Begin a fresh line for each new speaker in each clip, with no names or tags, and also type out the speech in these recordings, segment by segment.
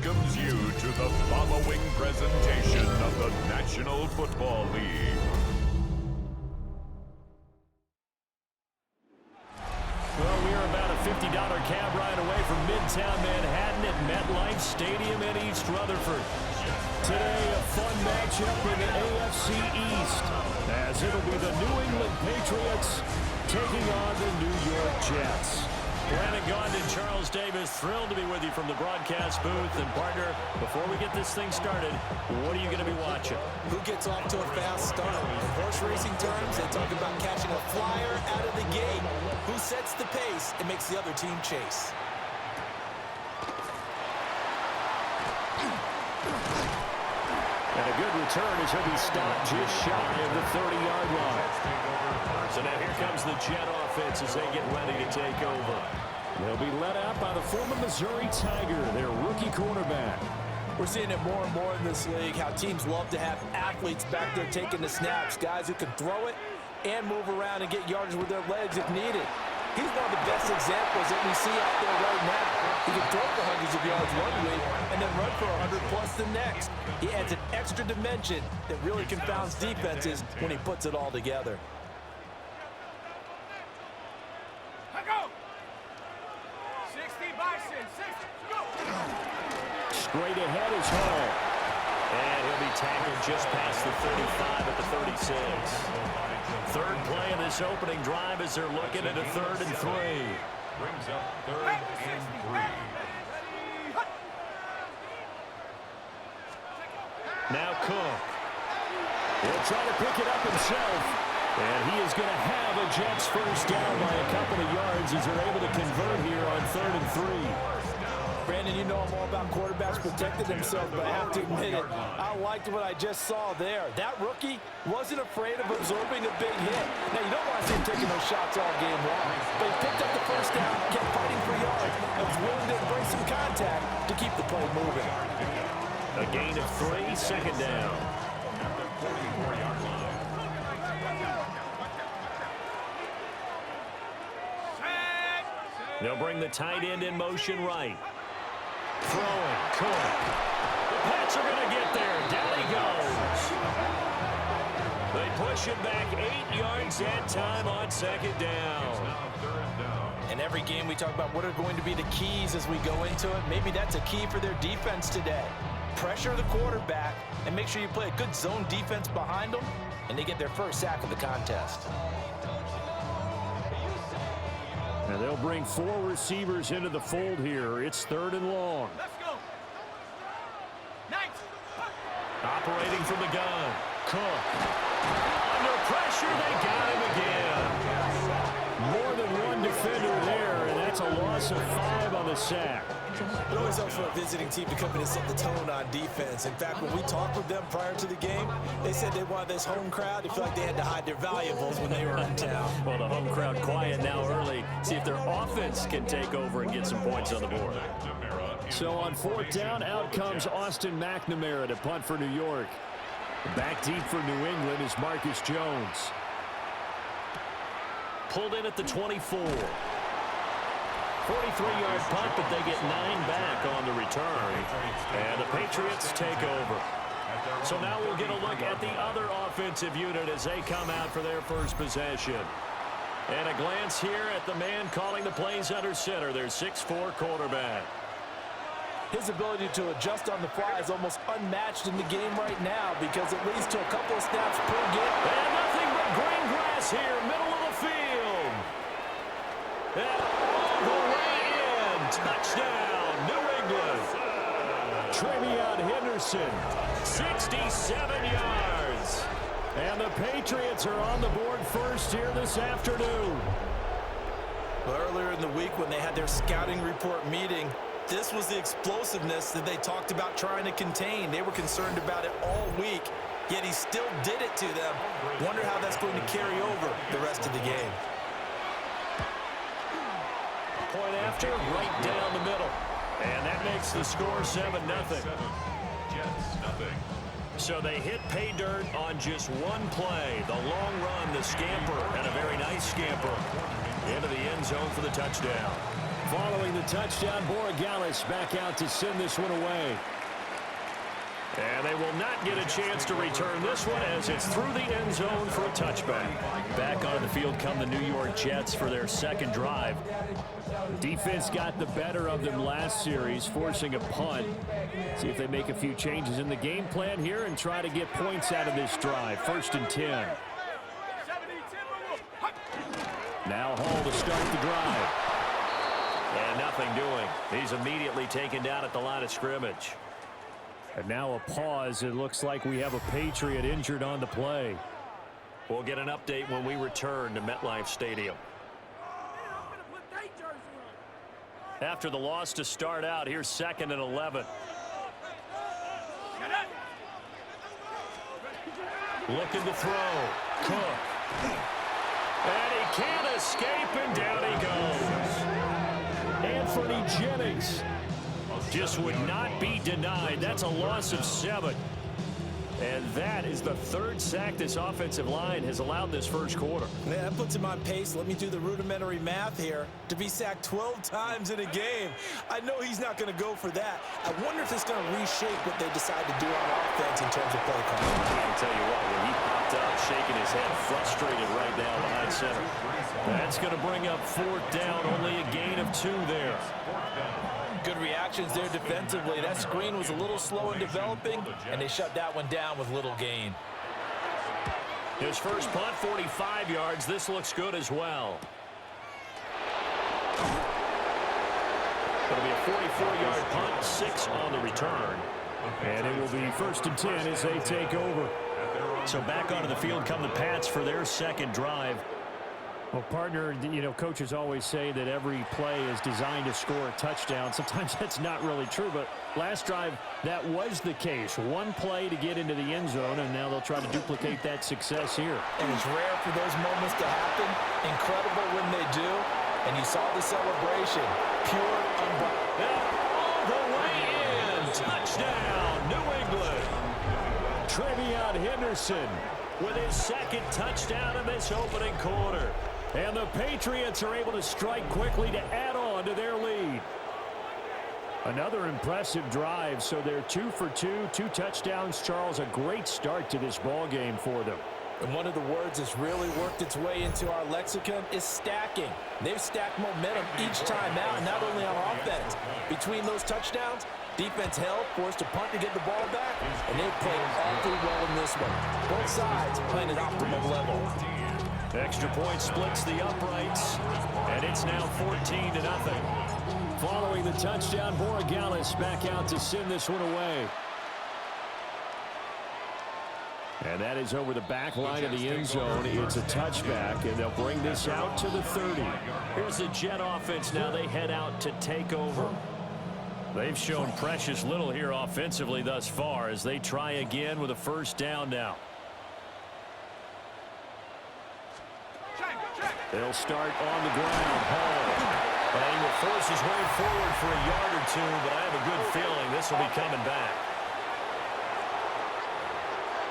welcomes you to the following presentation of the National Football League.
Well, we are about a $50 cab ride away from Midtown Manhattan at MetLife Stadium in East Rutherford. Today, a fun matchup in the AFC East, as it'll be the New England Patriots taking on the New York Jets. Brandon Gaudin and Charles Davis, thrilled to be with you from the broadcast booth. And partner, before we get this thing started, what are you going to be watching?
Who gets off to a fast start? In horse racing terms, they talk about catching a flyer out of the gate. Who sets the pace and makes the other team chase?
And a good return as he'll be stopped just shy of the 30-yard line. So now here comes the Jet offense as they get ready to take over. They'll be led out by the former Missouri Tiger, their rookie quarterback.
We're seeing it more and more in this league, how teams love to have athletes back there taking the snaps, guys who can throw it and move around and get yardage with their legs if needed. He's one of the best examples that we see out there right now. He can throw for hundreds of yards one week and then run for 100+ the next. He adds an extra dimension that really confounds defenses when he puts it all together.
Straight ahead is Hall. And he'll be tackled just past the 35 at the 36. Third play of this opening drive as they're looking at a 3rd and 3.
Brings up 3rd and 3.
Now Cook. He'll try to pick it up himself. And he is going to have a Jets first down by a couple of yards as they're able to convert here on 3rd and 3.
Brandon, you know I'm all about quarterbacks protecting themselves, but I have to admit it, I liked what I just saw there. That rookie wasn't afraid of absorbing a big hit. Now, you don't want to see him taking those shots all game long, but he picked up the first down, kept fighting for yards, and was willing to embrace some contact to keep the play moving.
A gain of 3, second down. They'll bring the tight end in motion right. Throwing, Cook. The Pats are going to get there. Down he goes. They push it back 8 yards that time on second down.
In every game we talk about what are going to be the keys as we go into it. Maybe that's a key for their defense today. Pressure the quarterback and make sure you play a good zone defense behind them, and they get their first sack of the contest.
And they'll bring 4 receivers into the fold here. It's 3rd and long.
Let's go. Nice.
Operating from the gun. Cook. Under pressure, they got him again. More than one defender there, and that's a loss of 5 on the sack.
It always helps for a visiting team to come in and set the tone on defense. In fact, when we talked with them prior to the game, they said they wanted this home crowd to feel like they had to hide their valuables when they were in town.
Well, the home crowd quiet now early. See if their offense can take over and get some points on the board. So on 4th down, out comes Austin McNamara to punt for New York. Back deep for New England is Marcus Jones. Pulled in at the 24. 43-yard punt, but they get 9 back on the return. And the Patriots take over. So now we'll get a look at the other offensive unit as they come out for their first possession. And a glance here at the man calling the plays under center, their 6'4" quarterback.
His ability to adjust on the fly is almost unmatched in the game right now because it leads to a couple of snaps per game.
And nothing but green grass here, middle of the field. And all the way in. Touchdown, New England. Travion Henderson, 67 yards. And the Patriots are on the board first here this afternoon.
Well, earlier in the week when they had their scouting report meeting, this was the explosiveness that they talked about trying to contain. They were concerned about it all week, yet he still did it to them. Wonder how that's going to carry over the rest of the game.
Point after, right down the middle. And that makes the score 7-0.
Jets, nothing.
So they hit pay dirt on just one play. The long run, the scamper, and a very nice scamper into the end zone for the touchdown. Following the touchdown, Borregales back out to send this one away. And they will not get a chance to return this one as it's through the end zone for a touchback. Back onto the field come the New York Jets for their second drive. Defense got the better of them last series, forcing a punt. See if they make a few changes in the game plan here and try to get points out of this drive. 1st and 10. Now Hall to start the drive. And nothing doing. He's immediately taken down at the line of scrimmage. And now a pause. It looks like we have a Patriot injured on the play. We'll get an update when we return to MetLife Stadium. After the loss to start out, here's 2nd and 11. Looking to throw. Cook. And he can't escape, and down he goes. Anthony Jennings just would not be denied. That's a loss of 7. And that is the 3rd sack this offensive line has allowed this first quarter.
Yeah, that puts him on pace. Let me do the rudimentary math here. To be sacked 12 times in a game. I know he's not going to go for that. I wonder if it's going to reshape what they decide to do on offense in terms of play calling.
I can tell you what, when he popped up, shaking his head, frustrated right now behind center. That's going to bring up 4th down, only a gain of 2 there.
Good reactions there defensively. That screen was a little slow in developing, and they shut that one down with little gain.
His first punt, 45 yards. This looks good as well. It'll be a 44-yard punt, 6 on the return. And it will be 1st and 10 as they take over. So back onto the field come the Pats for their second drive. Well, partner, you know, coaches always say that every play is designed to score a touchdown. Sometimes that's not really true, but last drive, that was the case. One play to get into the end zone, and now they'll try to duplicate that success here.
And it's rare for those moments to happen. Incredible when they do. And you saw the celebration. Pure, unbiased.
All the way in. Touchdown, New England. Trevion Henderson with his 2nd touchdown in this opening quarter. And the Patriots are able to strike quickly to add on to their lead. Another impressive drive, so they're 2 for 2, 2 touchdowns. Charles, a great start to this ball game for them.
And one of the words that's really worked its way into our lexicon is stacking. They've stacked momentum each time out, and not only on offense. Between those touchdowns, defense held, forced a punt to get the ball back, and they played awfully well in this one. Both sides playing at optimal level.
Extra point splits the uprights, and it's now 14-0. Following the touchdown, Borregales back out to send this one away. And that is over the back line of the end zone. It's a touchback, and they'll bring this out to the 30. Here's the Jet offense now. They head out to take over. They've shown precious little here offensively thus far as they try again with a 1st down now. They'll start on the ground. Hall. And he will force his way forward for a yard or 2, but I have a good feeling this will be coming back.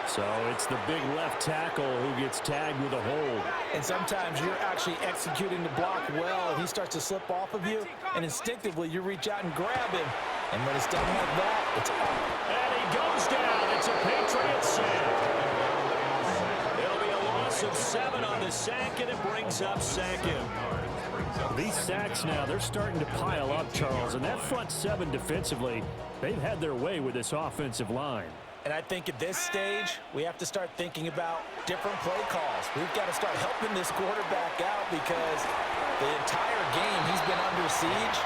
So it's the big left tackle who gets tagged with a hold.
And sometimes you're actually executing the block well, and he starts to slip off of you, and instinctively you reach out and grab him. And when it's done like that, it's up.
And he goes down. It's a Patriot sack. It'll be a loss of 7 on the sack, and it brings up 2nd. These sacks now, they're starting to pile up, Charles. And that front 7 defensively, they've had their way with this offensive line.
And I think at this stage, we have to start thinking about different play calls. We've got to start helping this quarterback out because the entire game he's been under siege.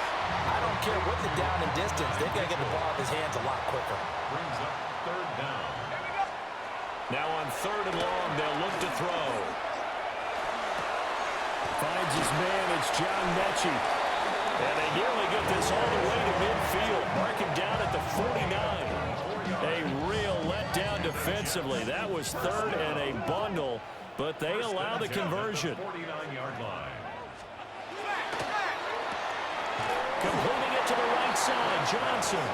I don't care what the down and distance. They've got to get the ball in his hands a lot quicker.
Brings up 3rd down.
Now on 3rd and long, they'll look to throw. Finds his man. It's John Mechie. And they nearly get this all the way to midfield. Mark him down at the 49. A real letdown defensively. That was 3rd and a bundle, but they allow the conversion.
49-yard line.
Completing it to the right side, Johnson.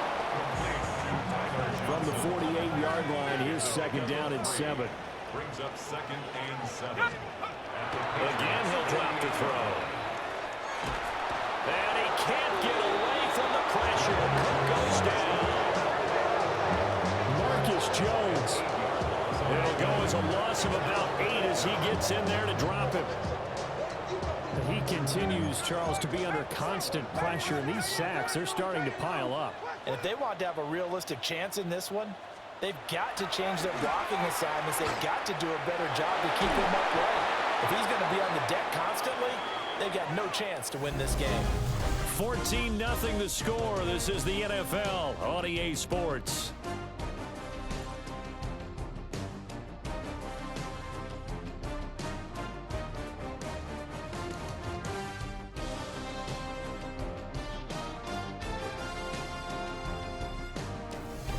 From the 48-yard line, here's 2nd down and 7.
Brings up 2nd and 7.
Again, he'll drop to throw. And he can't get away from the pressure. Cook goes down. Marcus Jones. It'll go as a loss of about 8 as he gets in there to drop him. He continues, Charles, to be under constant pressure, and these sacks, they're starting to pile up.
And if they want to have a realistic chance in this one, they've got to change their blocking assignments. They've got to do a better job to keep him upright. If he's going to be on the deck constantly, they've got no chance to win this game.
14-0 the score. This is the NFL on EA Sports.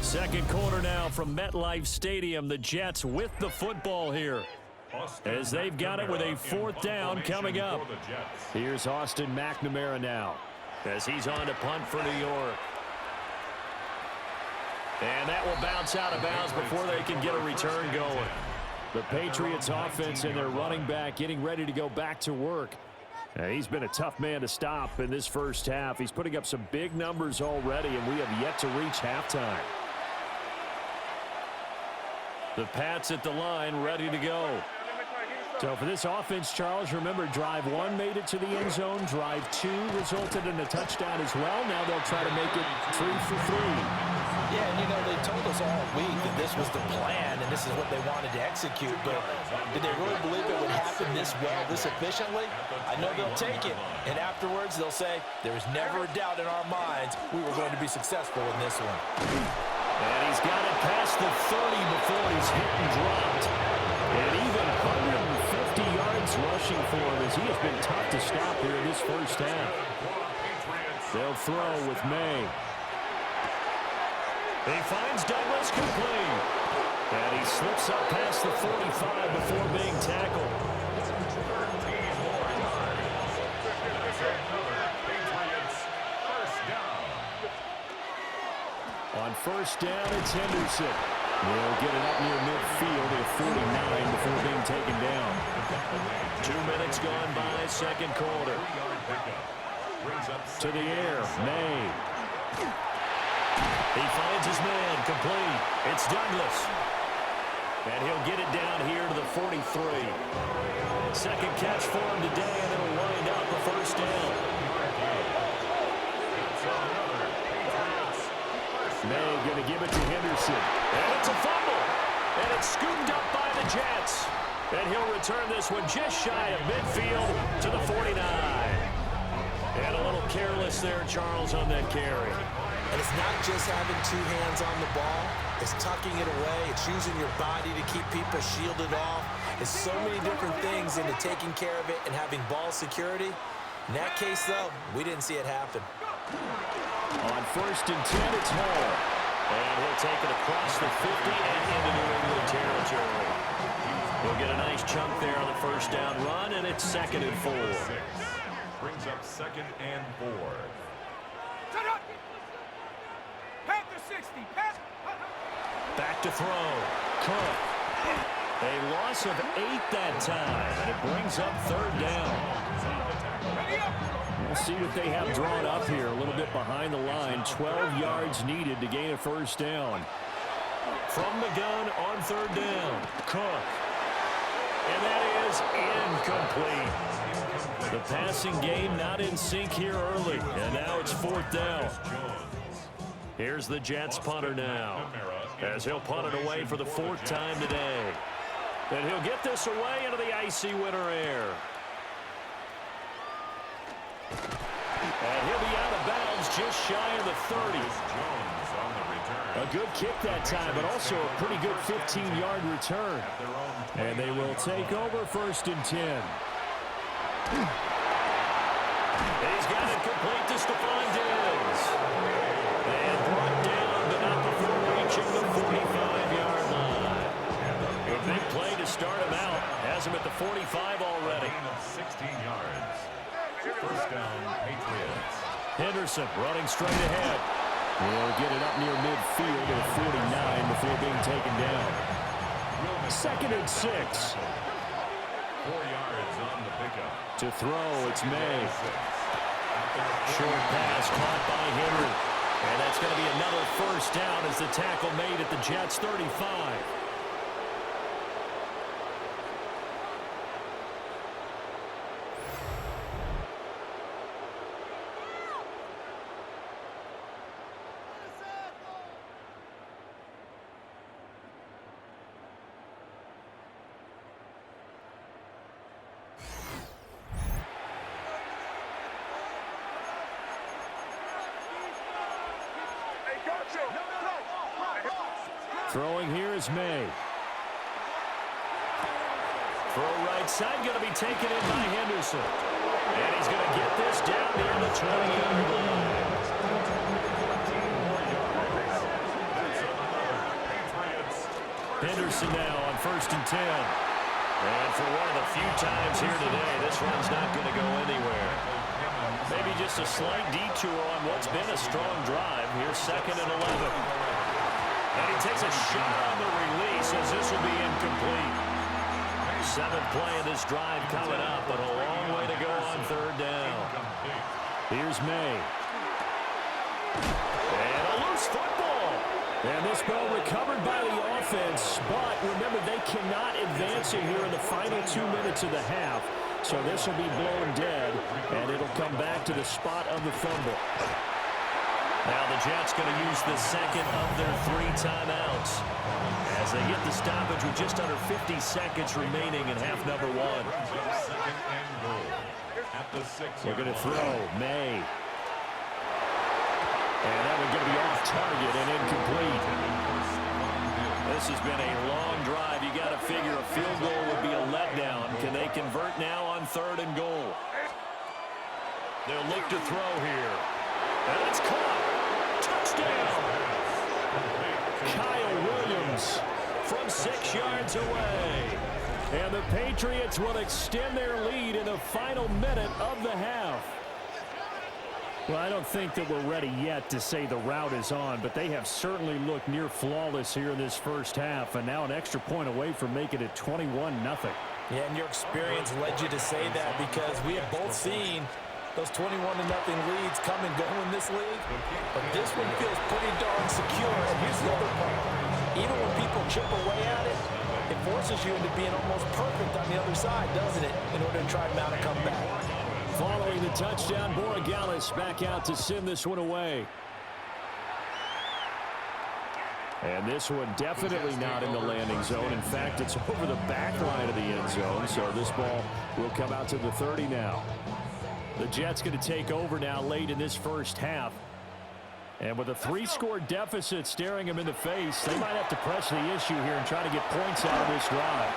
Second quarter now from MetLife Stadium. The Jets with the football here as they've got it with a 4th down coming up. Here's Austin McNamara now as he's on to punt for New York. And that will bounce out of bounds before they can get a return going. The Patriots offense and their running back getting ready to go back to work. He's been a tough man to stop in this first half. He's putting up some big numbers already, and we have yet to reach halftime. The Pats at the line, ready to go. So for this offense, Charles, remember, drive 1 made it to the end zone. Drive 2 resulted in a touchdown as well. Now they'll try to make it 3 for 3.
Yeah, and you know, they told us all week that this was the plan and this is what they wanted to execute, but did they really believe it would happen this well, this efficiently? I know they'll take it, and afterwards they'll say, there was never a doubt in our minds we were going to be successful in this one.
And he's got it past the 30 before he's hit and dropped. And even 150 yards rushing for him as he has been tough to stop here in this first half. They'll throw with May. He finds Douglas complete. And he slips up past the 45 before being tackled. On first down, it's Henderson. They'll get it up near midfield at 49 before being taken down. 2 minutes gone by, second quarter. To the air, May. He finds his man, complete. It's Douglas. And he'll get it down here to the 43. Second catch for him today, and it'll wind up the first down. May going to give it to Henderson. And it's a fumble. And it's scooped up by the Jets. And he'll return this one just shy of midfield to the 49. And a little careless there, Charles, on that carry.
And it's not just having 2 hands on the ball. It's tucking it away. It's using your body to keep people shielded off. It's so many different things into taking care of it and having ball security. In that case, though, we didn't see it happen.
On first and 10, it's Hall. And he'll take it across the 50 and into New England territory. He'll get a nice chunk there on the first down run, and it's 2nd and 4.
Brings up 2nd and 4.
Back to throw. Cook. A loss of 8 that time, and it brings up 3rd down. We'll see what they have drawn up here. A little bit behind the line. 12 yards needed to gain a first down. From the gun on 3rd down. Cook. And that is incomplete. The passing game not in sync here early. And now it's 4th down. Here's the Jets punter now, as he'll punt it away for the 4th time today. And he'll get this away into the icy winter air. And he'll be out of bounds just shy of the 30. A good kick that time, but also a pretty good 15-yard return. And they will take over 1st and 10. He's got it complete to Stephon Diggs. And brought down, but not before reaching the 45-yard line. A big play to start him out. Has him at the 45 already.
16 yards. First down, Patriots.
Henderson running straight ahead. He'll get it up near midfield at 49 before being taken down. 2nd and 6.
4 yards on the pickup.
To throw, it's May. Short pass caught by Henry. And that's going to be another first down as the tackle made at the Jets' 35. Throwing here is May. Throw right side, going to be taken in by Henderson. And he's going to get this down near the 20-yard line. Henderson now on 1st and 10. And for one of the few times here today, this run's not going to go anywhere. Maybe just a slight detour on what's been a strong drive. Here's 2nd and 11. And he takes a shot on the release as this will be incomplete. 7th play of this drive coming up, but a long way to go on 3rd down. Here's May. And a loose football. And this ball recovered by the offense, but remember, they cannot advance it here in the final 2 minutes of the half. So this will be blown dead, and it'll come back to the spot of the fumble. Now the Jets going to use the second of their 3 timeouts as they get the stoppage with just under 50 seconds remaining in half number 1. We're going to throw May. And that one's going to be off target and incomplete. This has been a long drive. You got to figure a field goal would be a letdown. Can they convert now on 3rd and goal? They'll look to throw here. And it's caught. Touchdown! Kyle Williams from 6 yards away. And the Patriots will extend their lead in the final minute of the half. Well, I don't think that we're ready yet to say the route is on, but they have certainly looked near flawless here in this first half, and now an extra point away from making it 21-0.
Yeah, and your experience led you to say that because we have both seen those 21-0 leads come and go in this league. But this one feels pretty darn secure. And here's the other part. Even when people chip away at it, it forces you into being almost perfect on the other side, doesn't it, in order to try and mount a comeback.
Following the touchdown, Borregales back out to send this one away. And this one definitely not in the landing zone. In fact, it's over the back line of the end zone. So this ball will come out to the 30 now. The Jets going to take over now late in this first half. And with a 3-score deficit staring him in the face, they might have to press the issue here and try to get points out of this drive.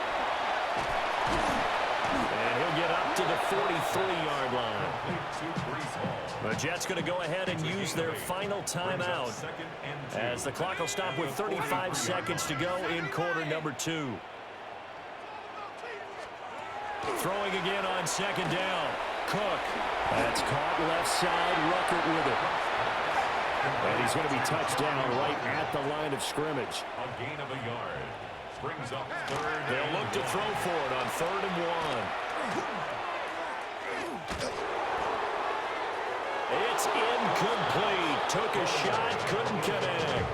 And he'll get up to the 43-yard line. The Jets going to go ahead and use their final timeout as the clock will stop with 35 seconds to go in quarter number 2. Throwing again on 2nd down. Cook. That's caught left side. Ruckert with it. And he's going to be touched down right at the line of scrimmage.
A gain of a yard. Brings up 3rd.
They'll look to throw for it on 3rd and 1. It's incomplete. Took a shot. Couldn't connect.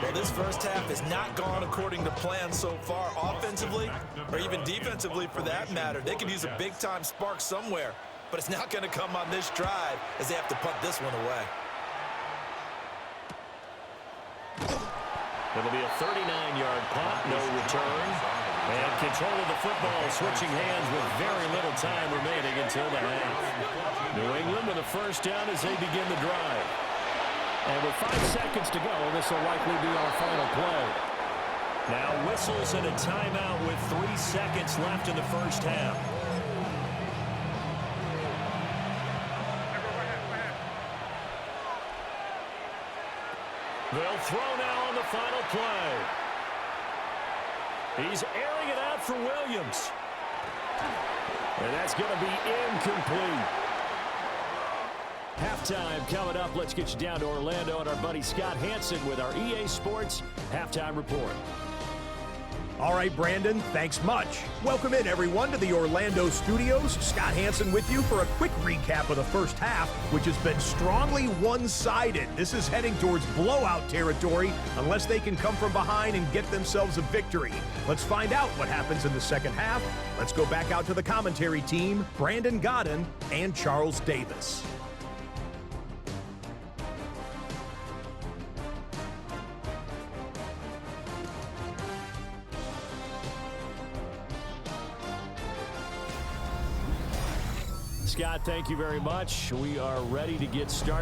Well, this first half has not gone according to plan so far offensively or even defensively for that matter. They could use a big-time spark somewhere, but it's not going to come on this drive as they have to punt this one away.
It'll be a 39-yard punt, no return. And control of the football switching hands with very little time remaining until the half. New England with a first down as they begin the drive. And with 5 seconds to go, this will likely be our final play. Now whistles and a timeout with 3 seconds left in the first half. They'll throw now on the final play. He's airing it out for Williams. And that's going to be incomplete. Halftime coming up. Let's get you down to Orlando and our buddy Scott Hansen with our EA Sports Halftime Report.
All right, Brandon, thanks much. Welcome in, everyone, to the Orlando studios. Scott Hansen with you for a quick recap of the first half, which has been strongly one-sided. This is heading towards blowout territory unless they can come from behind and get themselves a victory. Let's find out what happens in the second half. Let's go back out to the commentary team, Brandon Godden and Charles Davis.
Scott, thank you very much. We are ready to get started.